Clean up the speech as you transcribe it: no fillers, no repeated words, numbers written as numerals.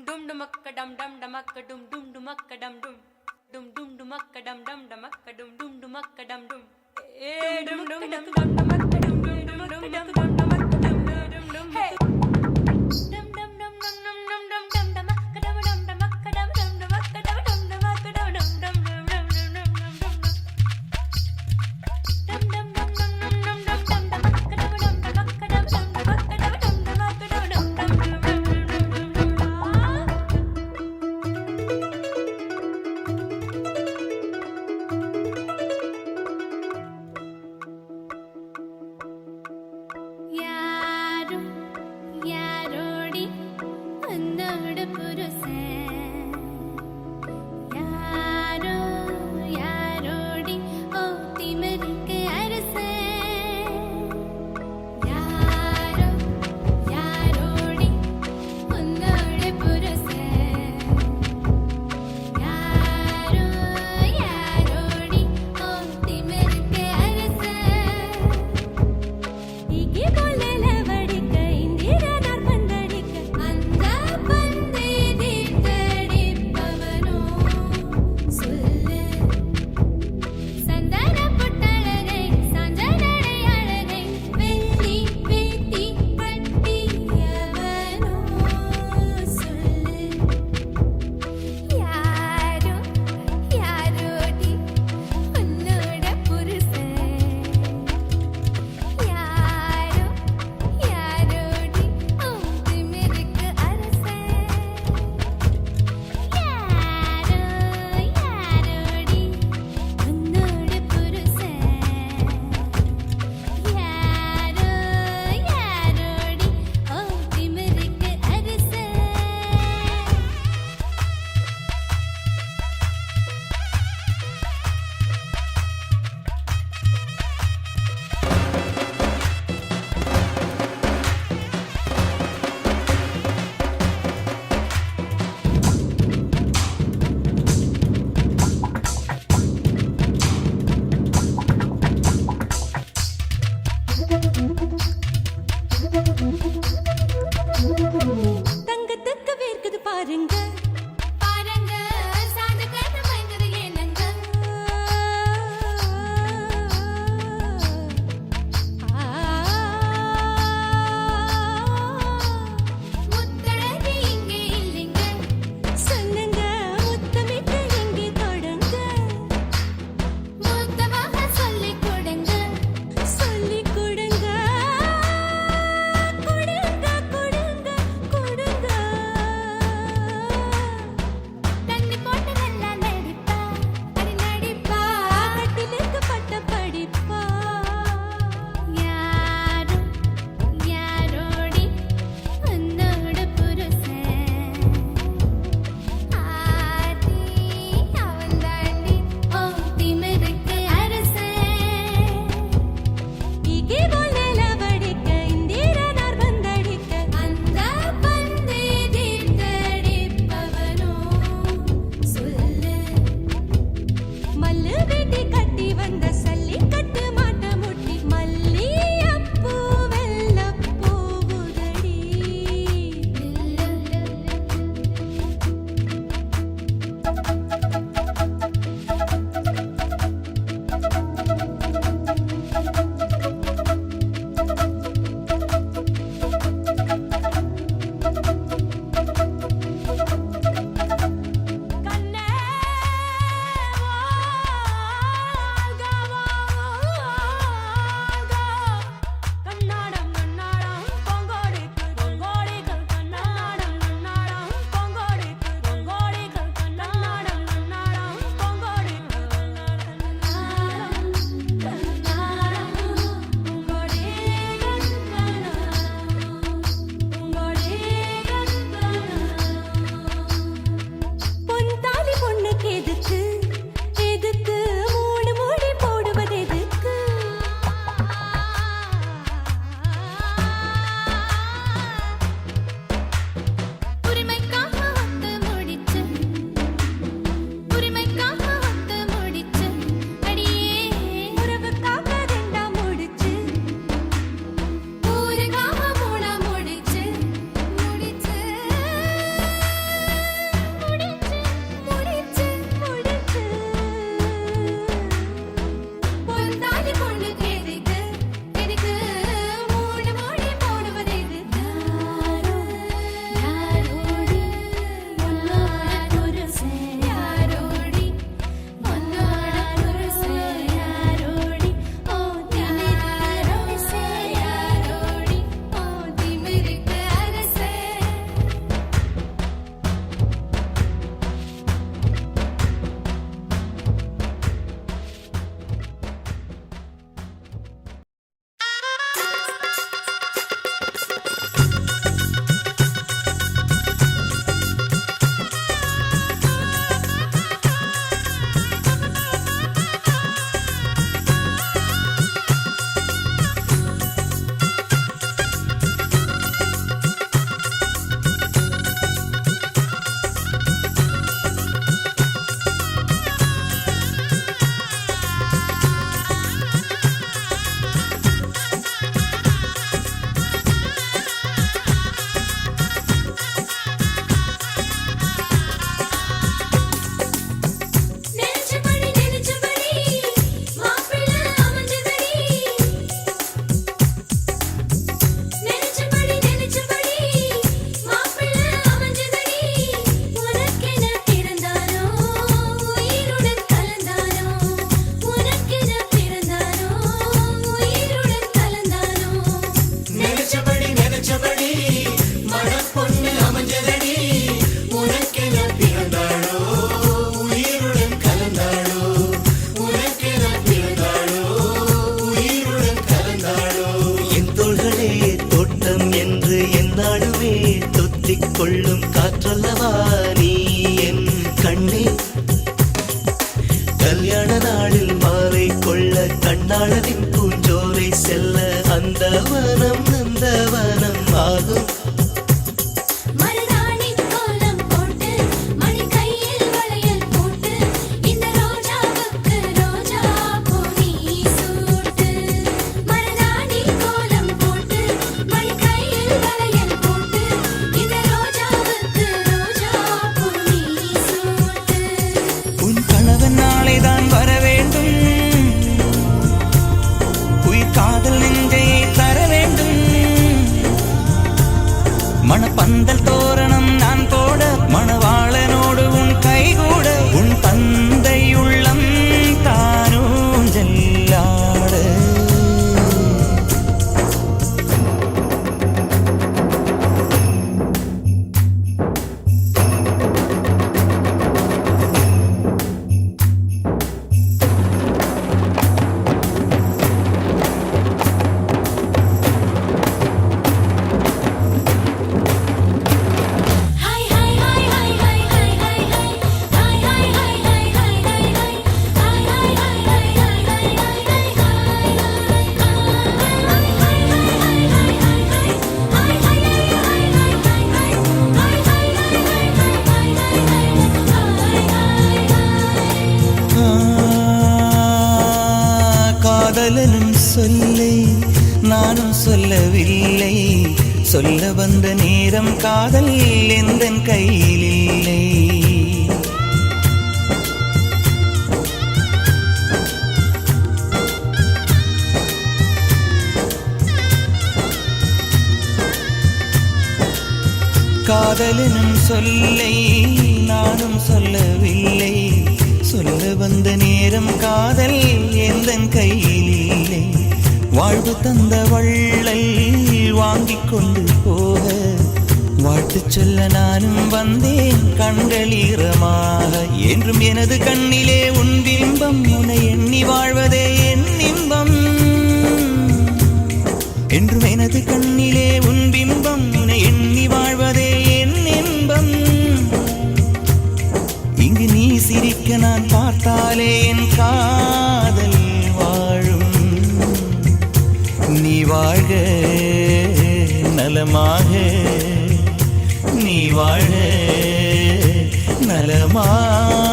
dum dumakka dum dum dumakka dum dum dumakka dum dum dum dum dumakka dum dum dumakka dum dum dumakka dum dum dum dum dum dum dumakka dum dum dumakka dum dum dumakka dum dum dum hey dum dum dum dum dum dum dum dum dumakka dum dum dumakka dum dum dumakka dum dum dumakka dum dum dum dum dum dum dum dum dum dum காற்றல்லவா நீ என் கண்ணே. கல்யாண நாளில் மாலை கொள்ள கண்ணாளனின் பூஞ்சோலை செல்ல அந்த வனம் நந்தவனம் ஆகும். மணப்பந்தல் தோரணம் நான் போட மணவாளனோடு உன் கைகூட உன் தந்தை உள்ளம் தானும் ஜெல்லாட. காதலனும் சொல்லை நானும் சொல்லவில்லை, சொல்ல வந்த நேரம் காதல் எந்தன் கையில் இல்லை. காதலனும் சொல்லை நானும் சொல்லவில்லை, சொல்ல வந்த நேரம் காதல் எந்தன் கையில் இல்லை. வாழ்வு தந்த வள்ளல் வாங்கிக் கொண்டு போக வாழ்த்து சொல்ல நானும் வந்தேன் கண்களீரமாக. என்றும் எனது கண்ணிலே உன் பிம்பம், உன்னை எண்ணி வாழ்வதே என் இன்பம். என்றும் எனது கண்ணிலே உன் பிம்பம், உன்னை எண்ணி வாழ்வதே என் இன்பம். இங்கு நீ சிரிக்க நான் பார்த்தாலே என் காதல் வாழும். நீ வாழ்க நலமாக, நீ வாழ்க நலமாக.